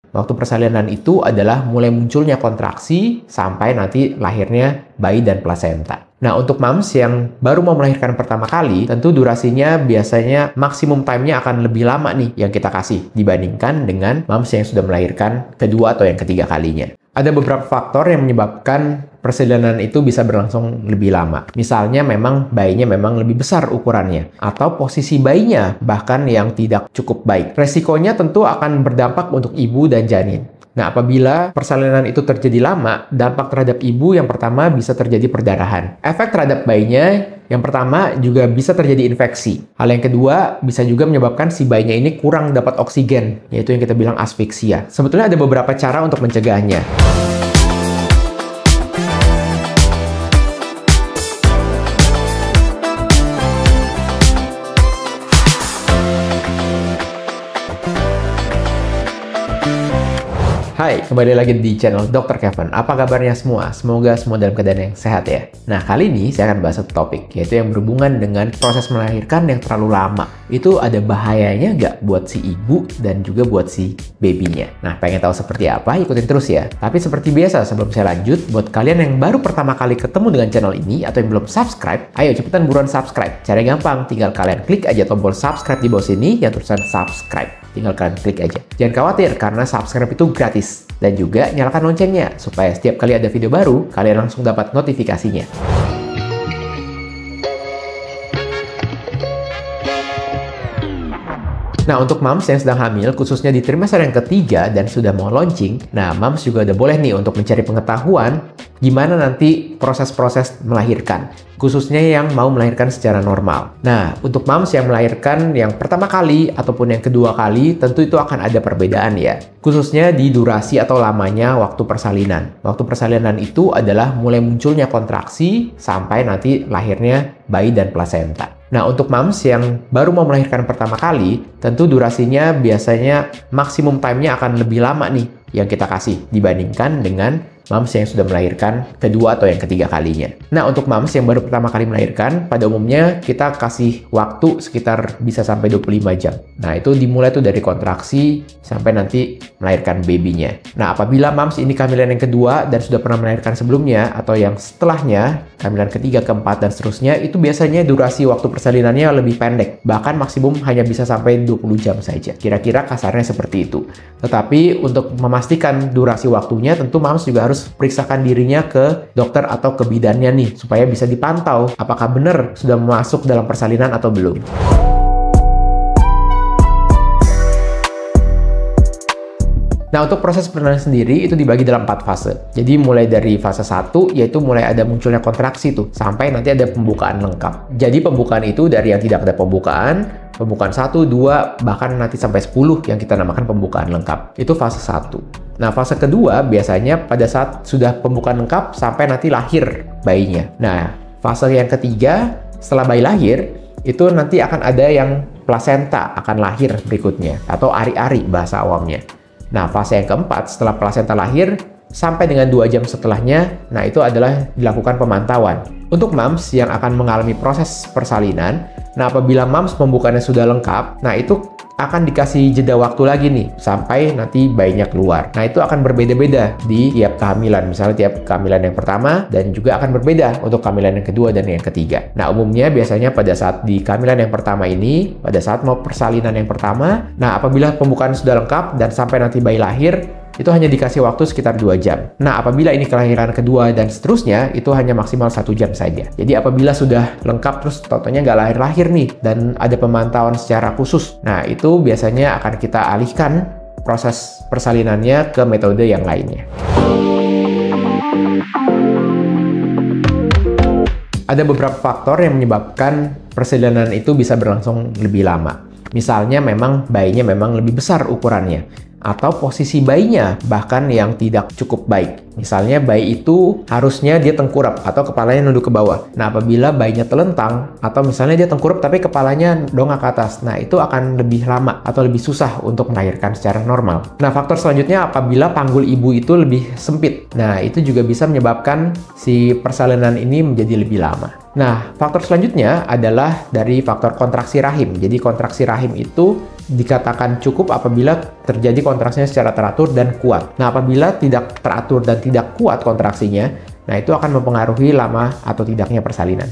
Waktu persalinan itu adalah mulai munculnya kontraksi sampai nanti lahirnya bayi dan plasenta. Nah, untuk moms yang baru mau melahirkan pertama kali, tentu durasinya biasanya maksimum time-nya akan lebih lama nih yang kita kasih dibandingkan dengan moms yang sudah melahirkan kedua atau yang ketiga kalinya. Ada beberapa faktor yang menyebabkan persalinan itu bisa berlangsung lebih lama. Misalnya memang bayinya memang lebih besar ukurannya, atau posisi bayinya bahkan yang tidak cukup baik. Resikonya tentu akan berdampak untuk ibu dan janin. Nah, apabila persalinan itu terjadi lama, dampak terhadap ibu yang pertama bisa terjadi perdarahan. Efek terhadap bayinya yang pertama juga bisa terjadi infeksi. Hal yang kedua bisa juga menyebabkan si bayinya ini kurang dapat oksigen, yaitu yang kita bilang asfiksia. Sebetulnya ada beberapa cara untuk mencegahnya. Hai, kembali lagi di channel Dr. Kevin. Apa kabarnya semua? Semoga semua dalam keadaan yang sehat ya. Nah, kali ini saya akan bahas satu topik, yaitu yang berhubungan dengan proses melahirkan yang terlalu lama. Itu ada bahayanya nggak buat si ibu dan juga buat si babynya? Nah, pengen tahu seperti apa? Ikutin terus ya. Tapi seperti biasa, sebelum saya lanjut, buat kalian yang baru pertama kali ketemu dengan channel ini atau yang belum subscribe, ayo cepetan buruan subscribe. Caranya gampang, tinggal kalian klik aja tombol subscribe di bawah sini yang tulisan subscribe. Tinggal kalian klik aja. Jangan khawatir karena subscribe itu gratis. Dan juga nyalakan loncengnya supaya setiap kali ada video baru, kalian langsung dapat notifikasinya. Nah, untuk moms yang sedang hamil, khususnya di trimester yang ketiga dan sudah mau launching, nah moms juga udah boleh nih untuk mencari pengetahuan gimana nanti proses-proses melahirkan, khususnya yang mau melahirkan secara normal. Nah, untuk moms yang melahirkan yang pertama kali ataupun yang kedua kali, tentu itu akan ada perbedaan ya, khususnya di durasi atau lamanya waktu persalinan. Waktu persalinan itu adalah mulai munculnya kontraksi sampai nanti lahirnya bayi dan plasenta. Nah, untuk moms yang baru mau melahirkan pertama kali, tentu durasinya biasanya maksimum time-nya akan lebih lama nih yang kita kasih dibandingkan dengan moms yang sudah melahirkan kedua atau yang ketiga kalinya. Nah, untuk moms yang baru pertama kali melahirkan, pada umumnya kita kasih waktu sekitar bisa sampai 25 jam. Nah, itu dimulai tuh dari kontraksi sampai nanti melahirkan babynya. Nah, apabila moms ini kehamilan yang kedua dan sudah pernah melahirkan sebelumnya atau yang setelahnya, kehamilan ketiga, keempat, dan seterusnya, itu biasanya durasi waktu persalinannya lebih pendek. Bahkan maksimum hanya bisa sampai 20 jam saja. Kira-kira kasarnya seperti itu. Tetapi untuk memastikan durasi waktunya, tentu moms juga harus periksakan dirinya ke dokter atau ke bidannya nih, supaya bisa dipantau apakah benar sudah masuk dalam persalinan atau belum. Nah, untuk proses persalinan sendiri itu dibagi dalam 4 fase. Jadi mulai dari fase 1, yaitu mulai ada munculnya kontraksi tuh, sampai nanti ada pembukaan lengkap. Jadi pembukaan itu dari yang tidak ada pembukaan 1, 2, bahkan nanti sampai 10 yang kita namakan pembukaan lengkap. Itu fase 1. Nah, fase kedua biasanya pada saat sudah pembukaan lengkap sampai nanti lahir bayinya. Nah, fase yang ketiga setelah bayi lahir, itu nanti akan ada yang plasenta akan lahir berikutnya, atau ari-ari bahasa awamnya. Nah, fase yang keempat setelah plasenta lahir sampai dengan 2 jam setelahnya, nah itu adalah dilakukan pemantauan. Untuk moms yang akan mengalami proses persalinan, nah apabila moms pembukaannya sudah lengkap, nah itu akan dikasih jeda waktu lagi nih sampai nanti bayinya keluar. Nah, itu akan berbeda-beda di tiap kehamilan. Misalnya tiap kehamilan yang pertama dan juga akan berbeda untuk kehamilan yang kedua dan yang ketiga. Nah, umumnya biasanya pada saat di kehamilan yang pertama ini, pada saat mau persalinan yang pertama, nah apabila pembukaan sudah lengkap dan sampai nanti bayi lahir, itu hanya dikasih waktu sekitar 2 jam. Nah, apabila ini kelahiran kedua dan seterusnya, itu hanya maksimal 1 jam saja. Jadi apabila sudah lengkap terus totonya nggak lahir-lahir nih, dan ada pemantauan secara khusus, nah itu biasanya akan kita alihkan proses persalinannya ke metode yang lainnya. Ada beberapa faktor yang menyebabkan persalinan itu bisa berlangsung lebih lama. Misalnya memang bayinya memang lebih besar ukurannya, atau posisi bayinya bahkan yang tidak cukup baik. Misalnya bayi itu harusnya dia tengkurap atau kepalanya nunduk ke bawah. Nah, apabila bayinya telentang atau misalnya dia tengkurap tapi kepalanya dongak ke atas, nah itu akan lebih lama atau lebih susah untuk melahirkan secara normal. Nah, faktor selanjutnya apabila panggul ibu itu lebih sempit. Nah, itu juga bisa menyebabkan si persalinan ini menjadi lebih lama. Nah, faktor selanjutnya adalah dari faktor kontraksi rahim. Jadi kontraksi rahim itu dikatakan cukup apabila terjadi kontraksinya secara teratur dan kuat. Nah, apabila tidak teratur dan tidak kuat kontraksinya, nah itu akan mempengaruhi lama atau tidaknya persalinan.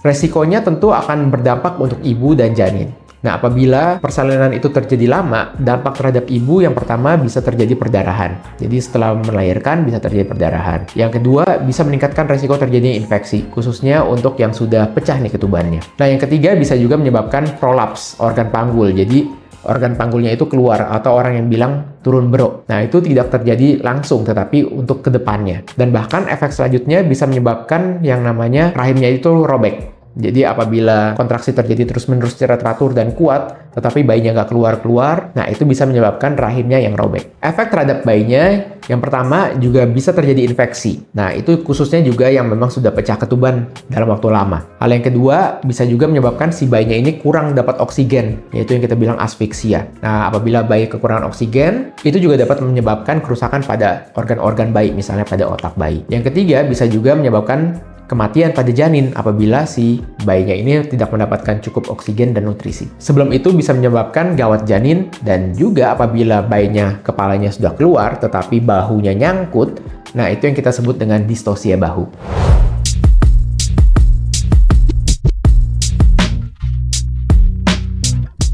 Resikonya tentu akan berdampak untuk ibu dan janin. Nah, apabila persalinan itu terjadi lama, dampak terhadap ibu yang pertama bisa terjadi perdarahan. Jadi setelah melahirkan bisa terjadi perdarahan. Yang kedua, bisa meningkatkan resiko terjadinya infeksi, khususnya untuk yang sudah pecah nih ketubannya. Nah, yang ketiga bisa juga menyebabkan prolaps organ panggul. Jadi organ panggulnya itu keluar, atau orang yang bilang turun berok. Nah, itu tidak terjadi langsung, tetapi untuk kedepannya. Dan bahkan efek selanjutnya bisa menyebabkan yang namanya rahimnya itu robek. Jadi apabila kontraksi terjadi terus-menerus secara teratur dan kuat, tetapi bayinya nggak keluar-keluar, nah itu bisa menyebabkan rahimnya yang robek. Efek terhadap bayinya, yang pertama juga bisa terjadi infeksi. Nah, itu khususnya juga yang memang sudah pecah ketuban dalam waktu lama. Hal yang kedua, bisa juga menyebabkan si bayinya ini kurang dapat oksigen, yaitu yang kita bilang asfiksia. Nah, apabila bayi kekurangan oksigen, itu juga dapat menyebabkan kerusakan pada organ-organ bayi, misalnya pada otak bayi. Yang ketiga, bisa juga menyebabkan kematian pada janin apabila si bayinya ini tidak mendapatkan cukup oksigen dan nutrisi. Sebelum itu bisa menyebabkan gawat janin, dan juga apabila bayinya kepalanya sudah keluar tetapi bahunya nyangkut, nah itu yang kita sebut dengan distosia bahu.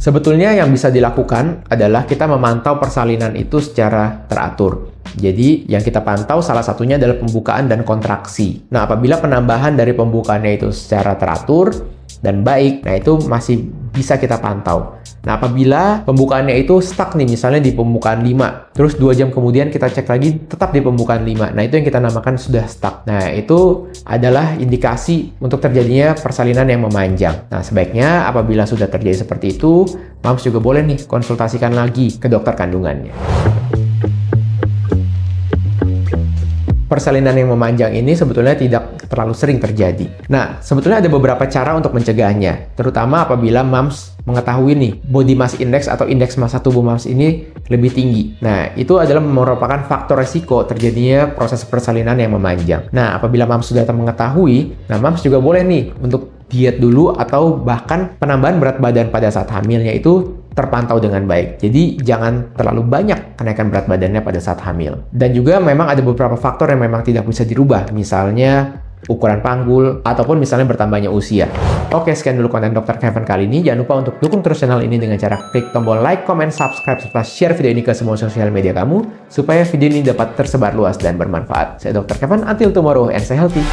Sebetulnya yang bisa dilakukan adalah kita memantau persalinan itu secara teratur. Jadi yang kita pantau salah satunya adalah pembukaan dan kontraksi. Nah, apabila penambahan dari pembukaannya itu secara teratur dan baik, nah itu masih bisa kita pantau. Nah, apabila pembukaannya itu stuck nih, misalnya di pembukaan 5, terus 2 jam kemudian kita cek lagi tetap di pembukaan 5. Nah, itu yang kita namakan sudah stuck. Nah, itu adalah indikasi untuk terjadinya persalinan yang memanjang. Nah, sebaiknya apabila sudah terjadi seperti itu, moms juga boleh nih konsultasikan lagi ke dokter kandungannya. Persalinan yang memanjang ini sebetulnya tidak terlalu sering terjadi. Nah, sebetulnya ada beberapa cara untuk mencegahnya, terutama apabila moms mengetahui nih body mass index atau indeks massa tubuh moms ini lebih tinggi. Nah, itu adalah merupakan faktor resiko terjadinya proses persalinan yang memanjang. Nah, apabila moms sudah mengetahui, nah moms juga boleh nih untuk diet dulu, atau bahkan penambahan berat badan pada saat hamilnya itu terpantau dengan baik. Jadi jangan terlalu banyak kenaikan berat badannya pada saat hamil. Dan juga memang ada beberapa faktor yang memang tidak bisa dirubah, misalnya ukuran panggul, ataupun misalnya bertambahnya usia. Oke, sekian dulu konten Dr. Kevin kali ini. Jangan lupa untuk dukung terus channel ini dengan cara klik tombol like, comment, subscribe, serta share video ini ke semua sosial media kamu, supaya video ini dapat tersebar luas dan bermanfaat. Saya Dr. Kevin, until tomorrow and stay healthy.